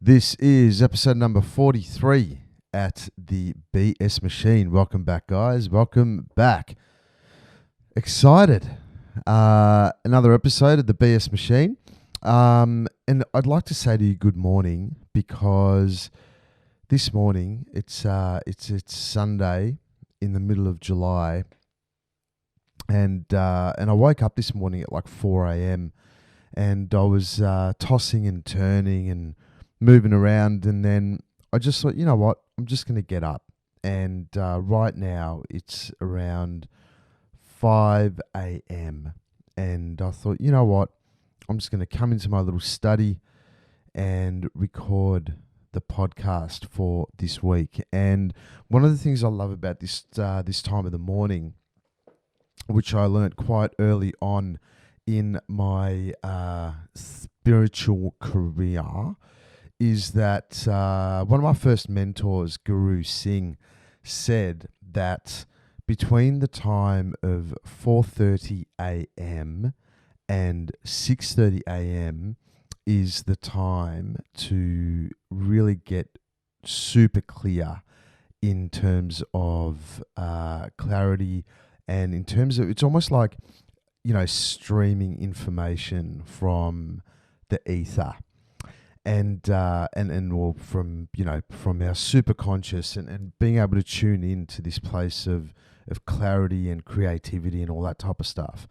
This is episode number 43 at the BS Machine. Welcome back, guys. Welcome back. Excited. Another episode of the BS Machine. And I'd like to say to you good morning because this morning it's Sunday in the middle of July, and I woke up this morning at like 4 a.m. and I was tossing and turning and moving around, and then I just thought, you know what, I'm just going to get up. And right now it's around 5 a.m. and I thought, you know what, I'm just going to come into my little study and record the podcast for this week. And one of the things I love about this time of the morning, which I learnt quite early on in my spiritual career, is that one of my first mentors, Guru Singh, said that between the time of 4:30 a.m. and 6:30 a.m. is the time to really get super clear in terms of clarity, and in terms of, it's almost like, you know, streaming information from the ether. And or from, you know, from our superconscious, and being able to tune in to this place of clarity and creativity and all that type of stuff.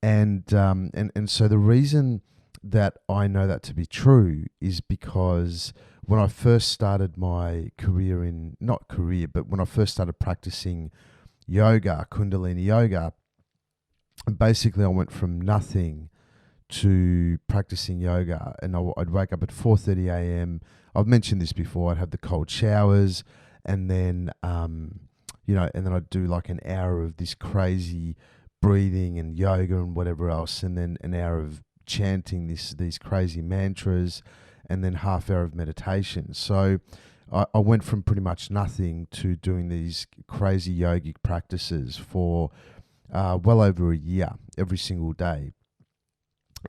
And so the reason that I know that to be true is because when I first started my career but when I first started practicing yoga, Kundalini yoga, and basically I went from nothing to practicing yoga, and I'd wake up at 4:30 a.m. I've mentioned this before. I'd have the cold showers, and then and then I'd do like an hour of this crazy breathing and yoga and whatever else, and then an hour of chanting these crazy mantras, and then half hour of meditation. So I went from pretty much nothing to doing these crazy yogic practices for well over a year, every single day.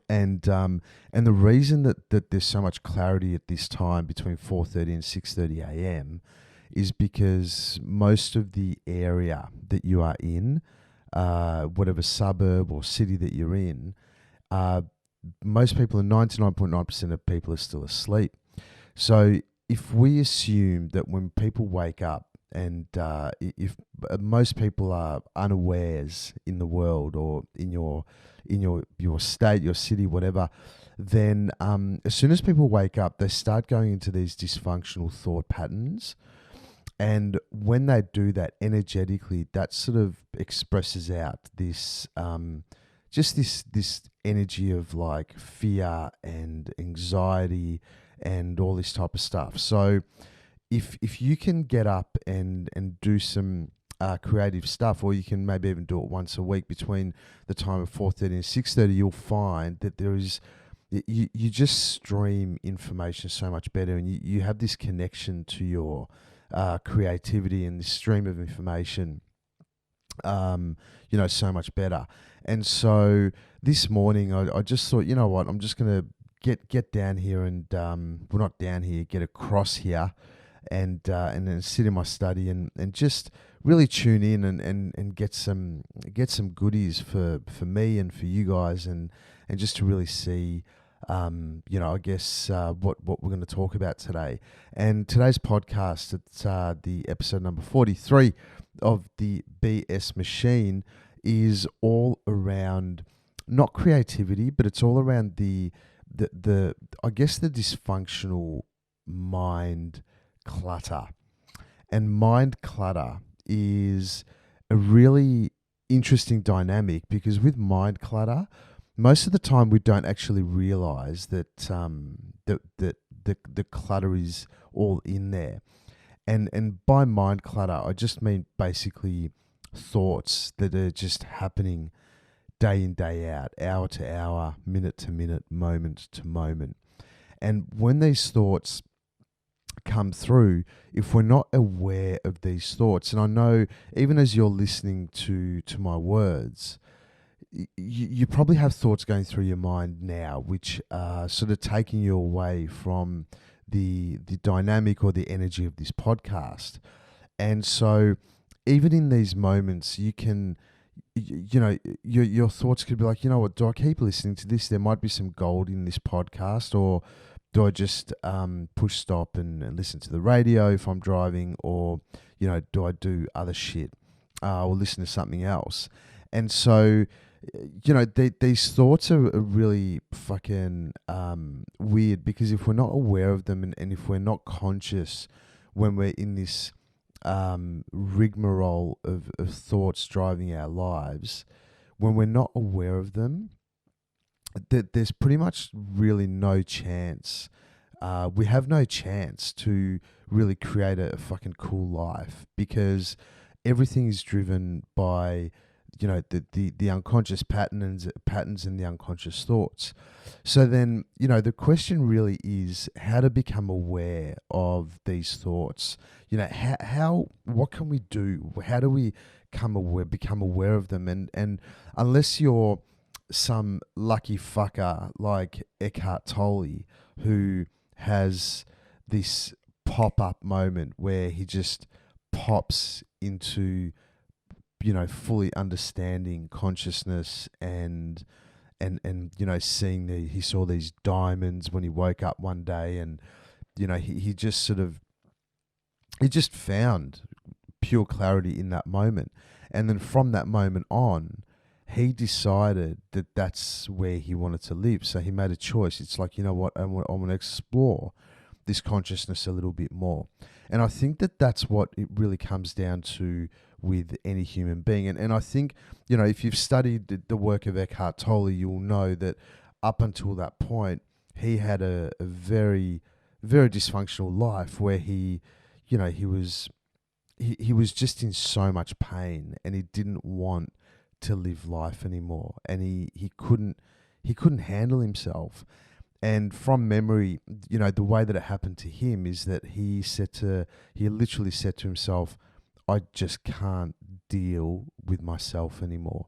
And the reason that there's so much clarity at this time between 4:30 and 6:30 a.m. is because most of the area that you are in, whatever suburb or city that you're in, most people, 99.9% of people, are still asleep. So if we assume that when people wake up, and if most people are unawares in the world, or in your state, your city, whatever, then as soon as people wake up, they start going into these dysfunctional thought patterns. And when they do that energetically, that sort of expresses out this this energy of like fear and anxiety and all this type of stuff. So if you can get up and do some creative stuff, or you can maybe even do it once a week between the time of 4:30 and 6:30, you'll find that there is, you just stream information so much better, and you have this connection to your creativity and this stream of information, so much better. And so this morning I just thought, you know what, I'm just going to get down here and well, not down here, get across here, and then sit in my study and just really tune in and get some goodies for me and for you guys, and just to really see I guess what we're going to talk about today. And today's podcast, it's the episode number 43 of the BS Machine, is all around not creativity, but it's all around the I guess the dysfunctional mind clutter. And mind clutter is a really interesting dynamic, because with mind clutter, most of the time we don't actually realize that the clutter is all in there. And by mind clutter, I just mean basically thoughts that are just happening day in, day out, hour to hour, minute to minute, moment to moment. And when these thoughts come through, if we're not aware of these thoughts, and I know even as you're listening to my words, you probably have thoughts going through your mind now which are sort of taking you away from the dynamic or the energy of this podcast. And so even in these moments, you can, your thoughts could be like, you know what, do I keep listening to this? There might be some gold in this podcast, or do I just push stop and listen to the radio if I'm driving, or, do I do other shit or listen to something else? And so, these thoughts are really fucking weird, because if we're not aware of them, and if we're not conscious when we're in this rigmarole of thoughts driving our lives, when we're not aware of them, there's pretty much really no chance. We have no chance to really create a fucking cool life, because everything is driven by the unconscious patterns and the unconscious thoughts. So then, the question really is how to become aware of these thoughts. What can we do? How do we become aware of them? And unless you're some lucky fucker like Eckhart Tolle, who has this pop-up moment where he just pops into fully understanding consciousness, and seeing he saw these diamonds when he woke up one day, and he just he just found pure clarity in that moment. And then from that moment on, he decided that that's where he wanted to live. So he made a choice. It's like, you know what, I want to explore this consciousness a little bit more. And I think that that's what it really comes down to with any human being. And I think, if you've studied the work of Eckhart Tolle, you'll know that up until that point, he had a very, very dysfunctional life where he was just in so much pain, and he didn't want to live life anymore, and he couldn't handle himself. And from memory, the way that it happened to him is that he literally said to himself, I just can't deal with myself anymore.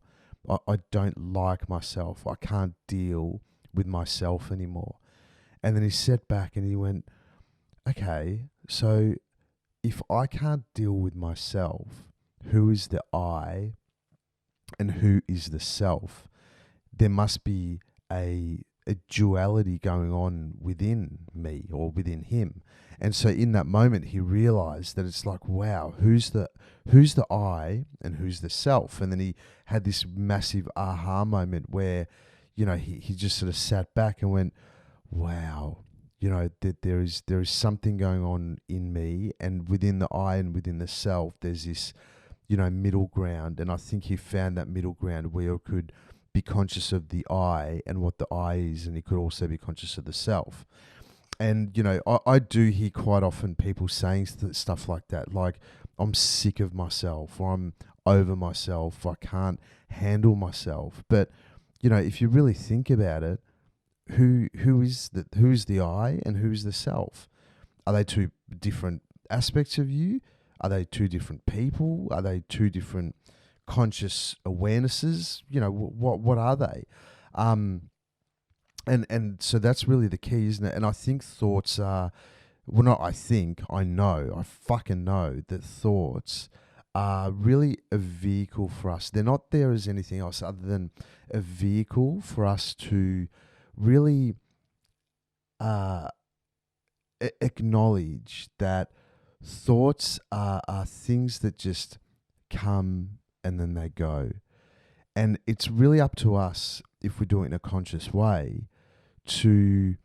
I don't like myself. I can't deal with myself anymore. And then he sat back and he went, okay, so if I can't deal with myself, who is the I and who is the self? There must be a duality going on within me or within him. And so in that moment, he realized that it's like, wow, who's the I and who's the self? And then he had this massive aha moment where, he just sort of sat back and went, wow, that there is something going on in me, and within the I and within the self, there's this, middle ground. And I think he found that middle ground where he could be conscious of the I and what the I is, and he could also be conscious of the self. And, I do hear quite often people saying stuff like that, like, I'm sick of myself, or I'm over myself, I can't handle myself. But, if you really think about it, who's the I and who's the self? Are they two different aspects of you? Are they two different people? Are they two different conscious awarenesses? What are they? And so that's really the key, isn't it? And I think thoughts are, well, not I think, I know, I fucking know that thoughts are really a vehicle for us. They're not there as anything else other than a vehicle for us to really acknowledge that thoughts are things that just come and then they go. And it's really up to us, if we do it in a conscious way, to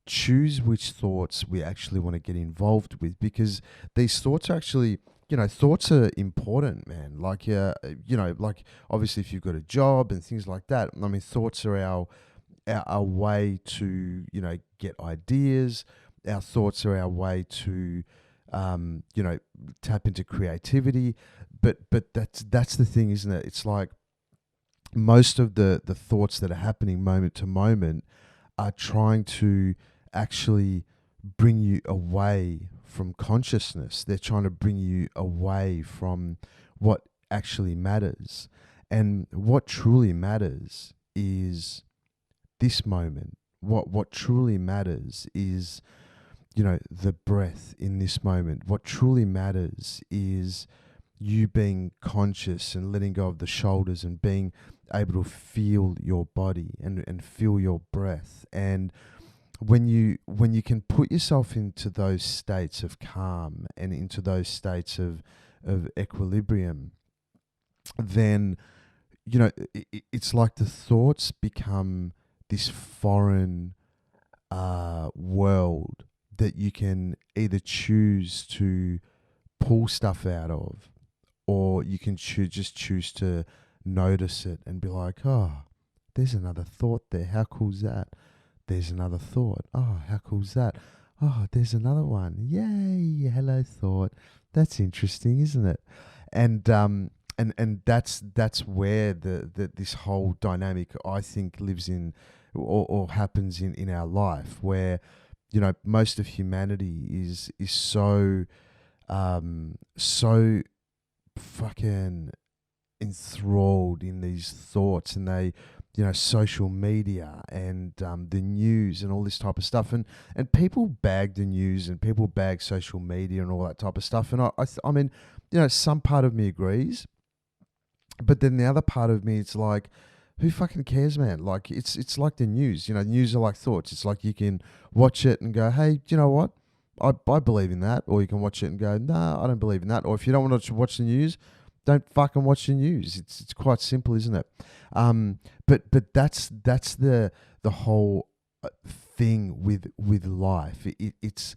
choose which thoughts we actually want to get involved with, because these thoughts are actually, thoughts are important, man. Like, like obviously if you've got a job and things like that, I mean, thoughts are our way to, get ideas. Our thoughts are our way to, tap into creativity. But that's the thing, isn't it? It's like most of the thoughts that are happening moment to moment are trying to actually bring you away from consciousness. They're trying to bring you away from what actually matters. And what truly matters is this moment. What truly matters is the breath in this moment. What truly matters is you being conscious and letting go of the shoulders and being able to feel your body and feel your breath. And when you can put yourself into those states of calm and into those states of equilibrium, then it's like the thoughts become this foreign world that you can either choose to pull stuff out of, or you can just choose to notice it and be like, oh, there's another thought there. How cool's that? There's another thought. Oh, how cool's that? Oh, there's another one. Yay! Hello, thought. That's interesting, isn't it? And that's where the this whole dynamic, I think, lives in, or happens in our life, where most of humanity is so fucking enthralled in these thoughts, and they social media and the news and all this type of stuff, and people bag the news and people bag social media and all that type of stuff, and I mean, some part of me agrees, but then the other part of me, it's like, who fucking cares, man? Like, it's like the news. News are like thoughts. It's like you can watch it and go, hey, do you know what? I believe in that. Or you can watch it and go, no, I don't believe in that. Or if you don't want to watch the news, don't fucking watch the news. It's quite simple, isn't it? But that's the whole thing with life. It's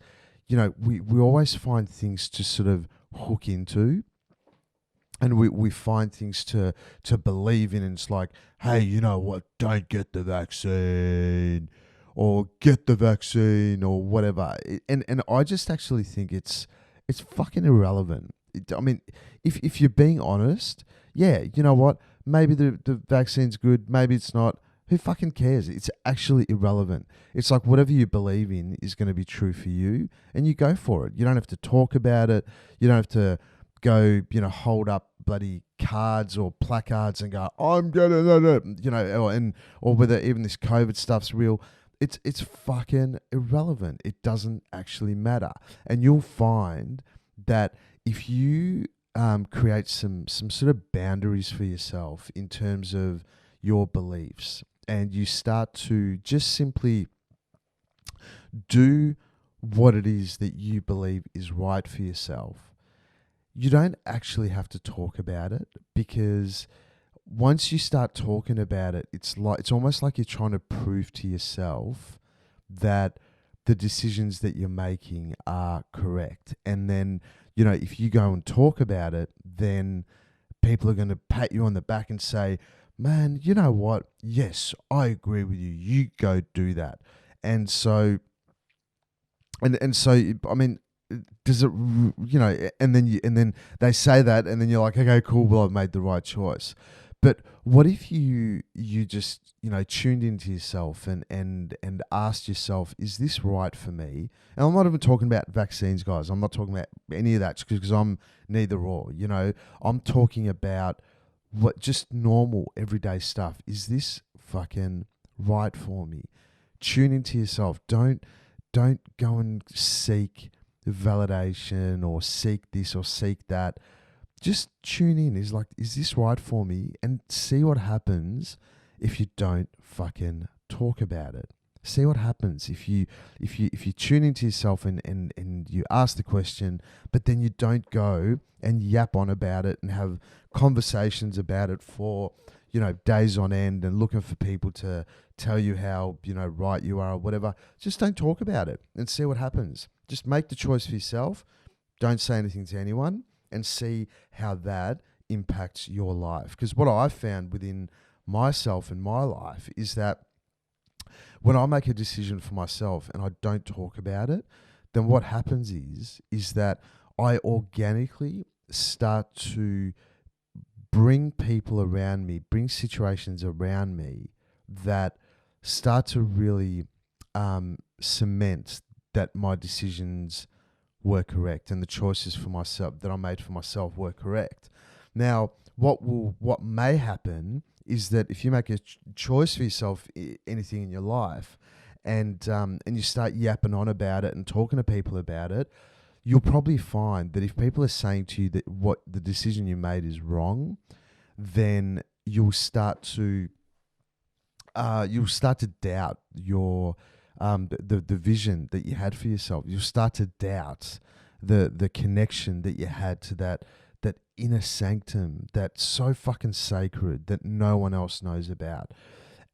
we always find things to sort of hook into, and we find things to believe in, and it's like, hey, you know what? Don't get the vaccine, or get the vaccine, or whatever. And I just actually think it's fucking irrelevant. I mean, if you're being honest, yeah, you know what? Maybe the vaccine's good, maybe it's not. Who fucking cares? It's actually irrelevant. It's like whatever you believe in is going to be true for you, and you go for it. You don't have to talk about it. You don't have to go, hold up bloody cards or placards and go, I'm gonna, or whether even this COVID stuff's real. It's fucking irrelevant. It doesn't actually matter. And you'll find that if you create some sort of boundaries for yourself in terms of your beliefs, and you start to just simply do what it is that you believe is right for yourself, you don't actually have to talk about it, because once you start talking about it, it's almost like you're trying to prove to yourself that the decisions that you're making are correct. And then, if you go and talk about it, then people are going to pat you on the back and say, man, you know what? Yes, I agree with you. You go do that. And so, I mean, does it, and then they say that, and then you're like, okay, cool, well, I've made the right choice. But what if you just tuned into yourself and asked yourself, is this right for me? And I'm not even talking about vaccines, guys. I'm not talking about any of that, because I'm neither or. I'm talking about what just normal everyday stuff. Is this fucking right for me? Tune into yourself. Don't go and seek validation or seek this or seek that. Just tune in. Is this right for me? And see what happens if you don't fucking talk about it. See what happens if you tune into yourself and you ask the question, but then you don't go and yap on about it and have conversations about it for days on end, and looking for people to tell you how right you are or whatever. Just don't talk about it and see what happens. Just make the choice for yourself. Don't say anything to anyone, and see how that impacts your life. Because what I've found within myself and my life is that when I make a decision for myself and I don't talk about it, then what happens is that I organically start to bring people around me, bring situations around me that start to really cement that my decisions were correct, and the choices for myself that I made for myself were correct. Now, what may happen is that if you make a choice for yourself, anything in your life, and you start yapping on about it and talking to people about it, you'll probably find that if people are saying to you that what the decision you made is wrong, then you'll start to doubt your the vision that you had for yourself. You'll start to doubt the connection that you had to that inner sanctum that's so fucking sacred that no one else knows about.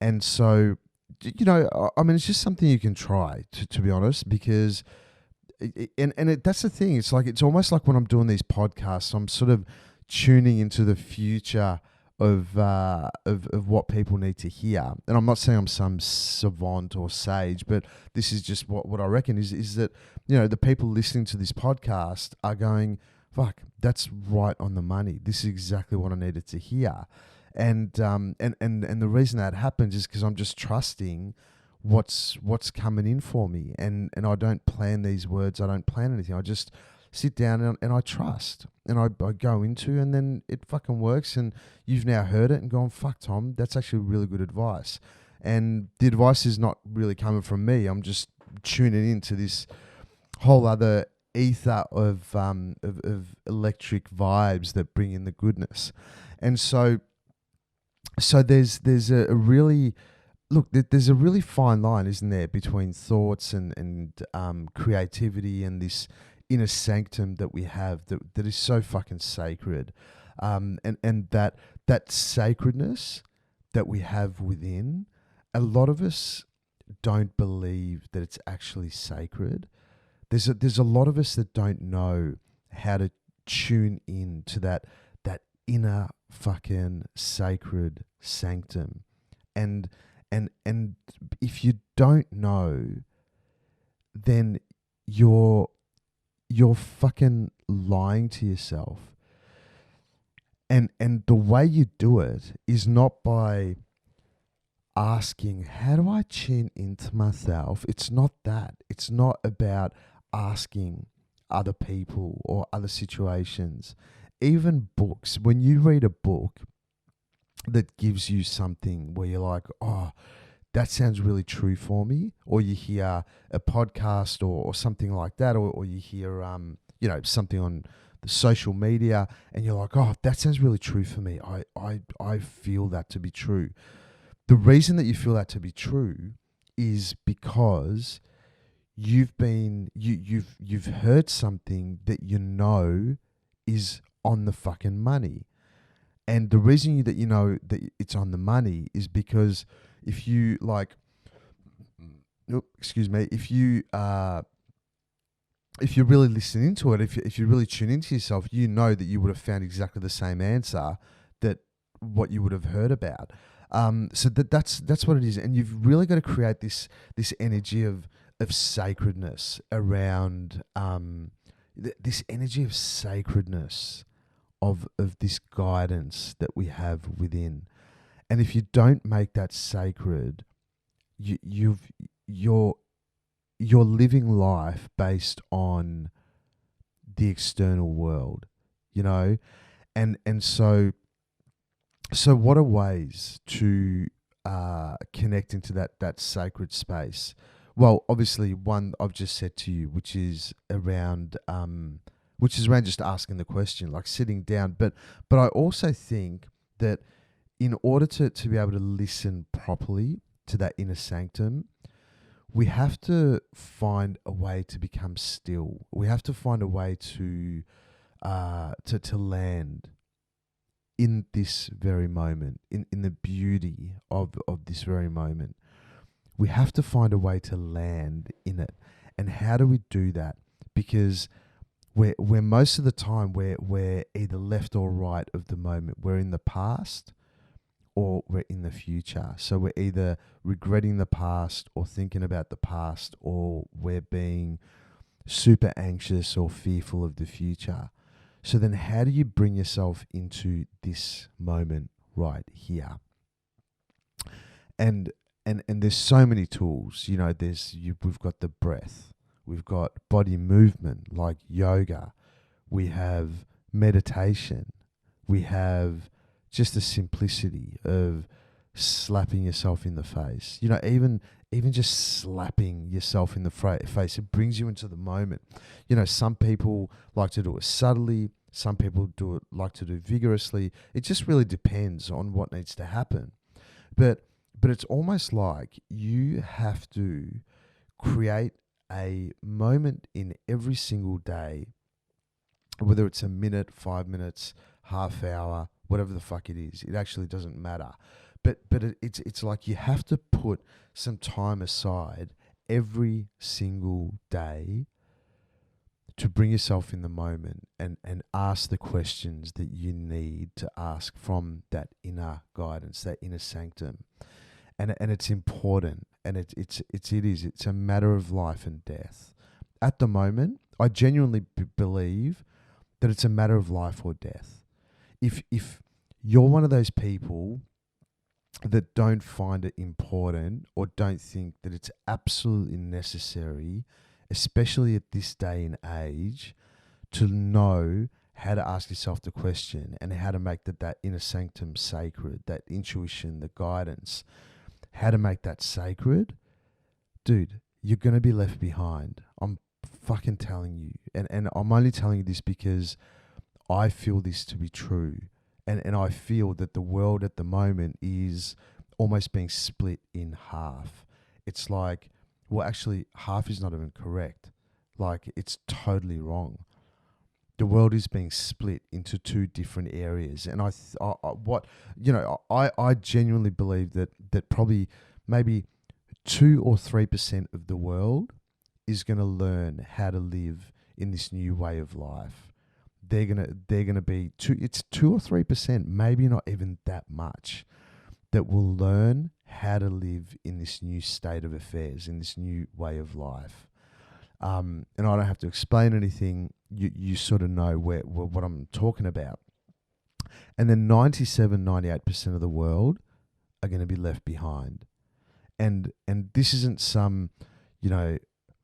And so, I mean, it's just something you can try, to be honest, because that's the thing. It's like, it's almost like when I'm doing these podcasts, I'm sort of tuning into the future of what people need to hear. And I'm not saying I'm some savant or sage, but this is just what I reckon is that, the people listening to this podcast are going, fuck, that's right on the money. This is exactly what I needed to hear. And the reason that happens is because I'm just trusting what's coming in for me, and I don't plan these words, I don't plan anything, I just sit down and I trust, and I go into, and then it fucking works, and you've now heard it and gone, fuck Tom, that's actually really good advice. And the advice is not really coming from me, I'm just tuning into this whole other ether of electric vibes that bring in the goodness. And so there's a really, look, there's a really fine line, isn't there, between thoughts and creativity and this inner sanctum that we have that is so fucking sacred, and that sacredness that we have within. A lot of us don't believe that it's actually sacred. There's a lot of us that don't know how to tune in to that inner fucking sacred sanctum. And if you don't know, then you're fucking lying to yourself. And the way you do it is not by asking, how do I tune into myself? It's not that. It's not about asking other people or other situations. Even books, when you read a book that gives you something where you're like, oh, that sounds really true for me, or you hear a podcast or something like that, or you hear something on the social media, and you're like, oh, that sounds really true for me. I feel that to be true. The reason that you feel that to be true is because you've heard something that is on the fucking money. And the reason that you know that it's on the money is because if you if you really listen into it, if you really tune into yourself, you know that you would have found exactly the same answer that what you would have heard about. So that's what it is, and you've really got to create this energy of sacredness around this energy of sacredness of this guidance that we have within. And if you don't make that sacred, you're living life based on the external world, and so what are ways to connect into that sacred space? Well, obviously, one I've just said to you, which is around just asking the question, like sitting down. But I also think that in order to be able to listen properly to that inner sanctum, we have to find a way to become still. We have to find a way to land in this very moment, in the beauty of this very moment. We have to find a way to land in it. And how do we do that? Because we're most of the time we're either left or right of the moment. We're in the past or we're in the future. So we're either regretting the past or thinking about the past, or we're being super anxious or fearful of the future. So then how do you bring yourself into this moment right here? And there's so many tools, we've got the breath, we've got body movement like yoga, we have meditation, we have just the simplicity of slapping yourself in the face. Even even just slapping yourself in the face, it brings you into the moment. You know, some people like to do it subtly. Some people like to do vigorously. It just really depends on what needs to happen. But it's almost like you have to create a moment in every single day, whether it's a minute, 5 minutes, half hour, whatever the fuck it is. It actually doesn't matter. But it's like you have to put some time aside every single day to bring yourself in the moment and ask the questions that you need to ask from that inner guidance, that inner sanctum. And it's important, and it's a matter of life and death. At the moment, I genuinely believe that it's a matter of life or death. If you're one of those people that don't find it important or don't think that it's absolutely necessary, especially at this day and age, to know how to ask yourself the question and how to make that inner sanctum sacred, that intuition, the guidance, how to make that sacred, dude, you're going to be left behind. I'm fucking telling you. And I'm only telling you this because I feel this to be true. And I feel that the world at the moment is almost being split in half. It's like, well, actually, half is not even correct. Like, it's totally wrong. The world is being split into two different areas, and I genuinely believe that probably maybe 2 or 3% of the world is going to learn how to live in this new way of life. They're gonna be it's 2 or 3%, maybe not even that much, that will learn how to live in this new state of affairs, in this new way of life. And I don't have to explain anything. You sort of know what I'm talking about. And then 98% of the world are going to be left behind. And this isn't some,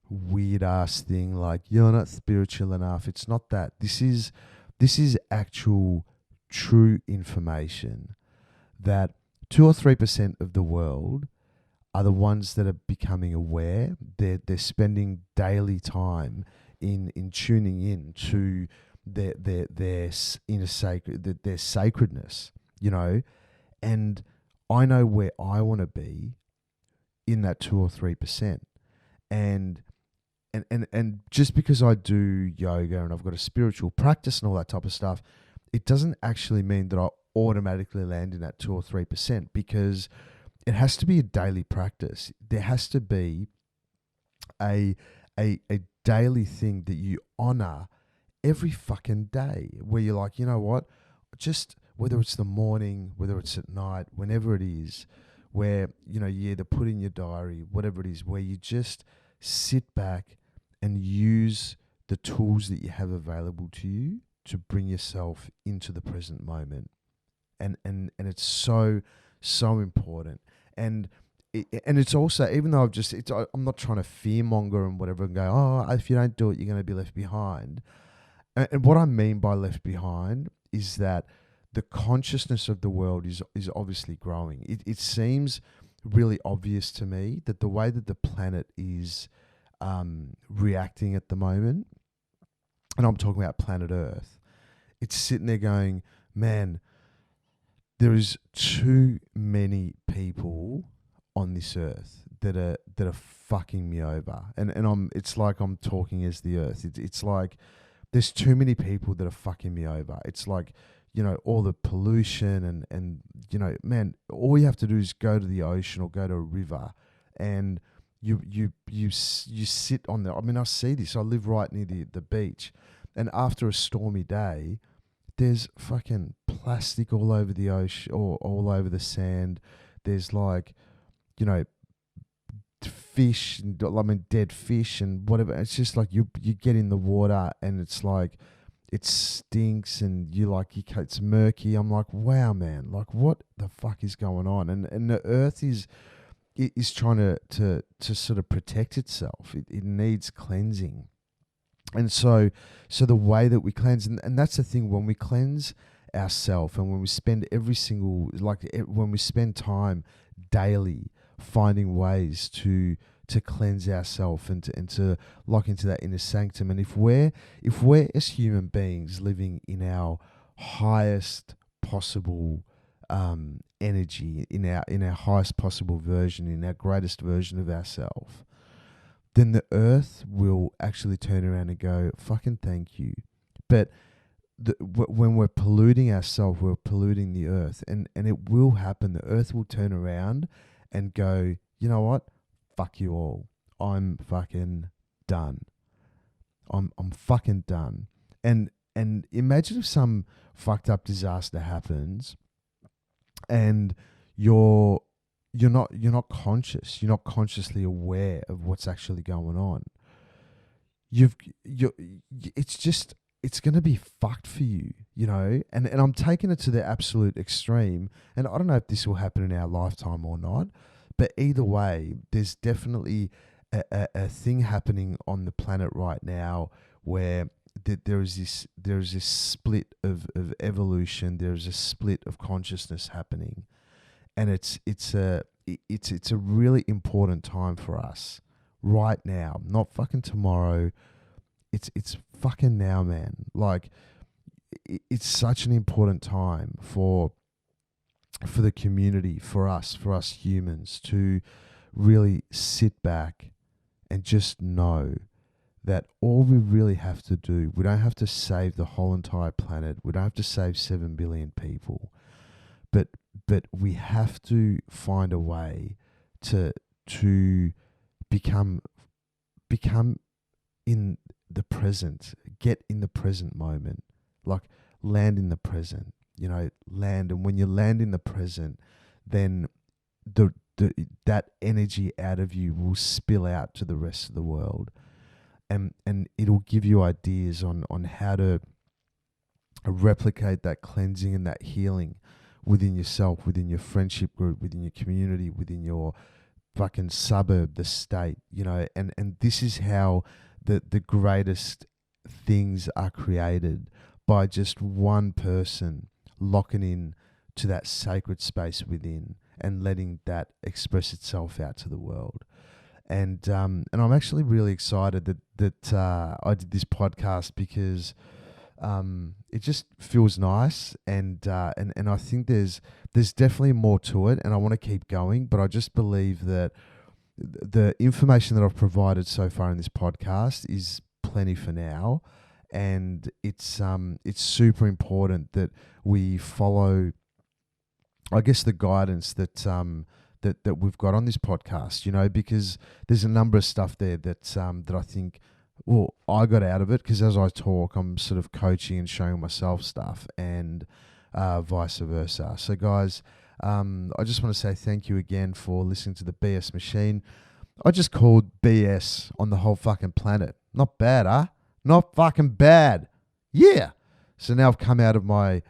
weird ass thing like you're not spiritual enough. It's not that. This is actual true information that 2 or 3% of the world are the ones that are becoming aware. They're spending daily time in tuning in to their inner sacred, their sacredness, and I know where I want to be in that 2 or 3%. And just because I do yoga and I've got a spiritual practice and all that type of stuff, it doesn't actually mean that I automatically land in that 2 or 3%, because it has to be a daily practice. There has to be a daily thing that you honor every fucking day, where you're like, you know what, just whether it's the morning, whether it's at night, whenever it is, where, you either put in your diary, whatever it is, where you just sit back and use the tools that you have available to you to bring yourself into the present moment. And it's so important. And it's also, even though I'm not trying to fearmonger and whatever and go, oh, if you don't do it, you're going to be left behind. And what I mean by left behind is that the consciousness of the world is obviously growing. It seems really obvious to me that the way that the planet is reacting at the moment, and I'm talking about planet Earth, it's sitting there going, man, there is too many people on this earth that are fucking me over, and it's like I'm talking as the earth. It's like there's too many people that are fucking me over. It's like, all the pollution and man, all you have to do is go to the ocean or go to a river, and you sit on the. I mean, I see this. I live right near the beach, and after a stormy day, there's fucking plastic all over the ocean or all over the sand. There's like, fish, dead fish and whatever. It's just like you get in the water and it's like, it stinks and it's murky. I'm like, wow, man, like what the fuck is going on? And the earth is trying to sort of protect itself. It needs cleansing. And so the way that we cleanse, and that's the thing, when we cleanse ourselves and when we spend when we spend time daily finding ways to cleanse ourselves and to lock into that inner sanctum. And if we're as human beings living in our highest possible energy, in our highest possible version, in our greatest version of ourselves, then the earth will actually turn around and go, fucking thank you. But when we're polluting ourselves, we're polluting the earth, and it will happen. The earth will turn around and go, you know what? Fuck you all. I'm fucking done. I'm fucking done. And imagine if some fucked up disaster happens, and you're not conscious. You're not consciously aware of what's actually going on. It's going to be fucked for you, and I'm taking it to the absolute extreme, and I don't know if this will happen in our lifetime or not, but either way, there's definitely a thing happening on the planet right now where there is this split of evolution, there's a split of consciousness happening, and it's a really important time for us right now, not fucking tomorrow. It's fucking now, man. Like, it's such an important time for the community, for us humans, to really sit back and just know that all we really have to do, we don't have to save the whole entire planet, we don't have to save 7 billion people, but we have to find a way to become in the present, get in the present moment, like land in the present, land. And when you land in the present, then that energy out of you will spill out to the rest of the world, and it'll give you ideas on how to replicate that cleansing and that healing within yourself, within your friendship group, within your community, within your fucking suburb, the state, and this is how the greatest things are created, by just one person locking in to that sacred space within and letting that express itself out to the world. And I'm actually really excited that I did this podcast, because it just feels nice, and I think there's definitely more to it, and I want to keep going. But I just believe that the information that I've provided so far in this podcast is plenty for now, and it's super important that we follow, I guess, the guidance that we've got on this podcast, because there's a number of stuff there that I think, well, I got out of it, because as I talk, I'm sort of coaching and showing myself stuff, and vice versa. So guys, I just want to say thank you again for listening to the BS Machine. I just called BS on the whole fucking planet. Not bad, huh? Not fucking bad. Yeah. So now I've come out of my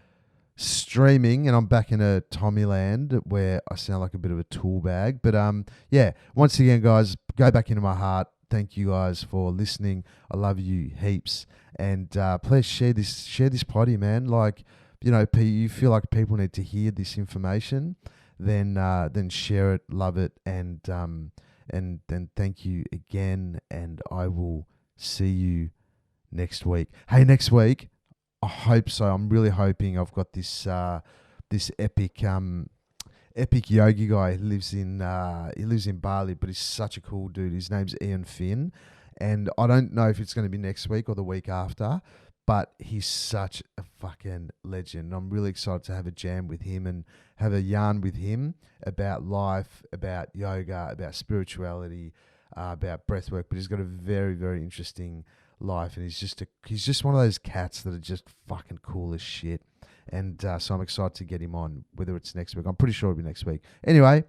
streaming and I'm back in a Tommy land where I sound like a bit of a tool bag. But yeah, once again, guys, go back into my heart. Thank you guys for listening. I love you heaps. And please share this potty, man. Like, you feel like people need to hear this information, then share it, love it, and then thank you again, and I will see you next week. Hey, next week, I hope so. I'm really hoping I've got this epic yogi guy. He lives in Bali, but he's such a cool dude. His name's Ian Finn, and I don't know if it's going to be next week or the week after, but he's such a fucking legend. I'm really excited to have a jam with him and have a yarn with him about life, about yoga, about spirituality, about breathwork. But he's got a very, very interesting life, and he's just one of those cats that are just fucking cool as shit. And so I'm excited to get him on, whether it's next week. I'm pretty sure it'll be next week. Anyway,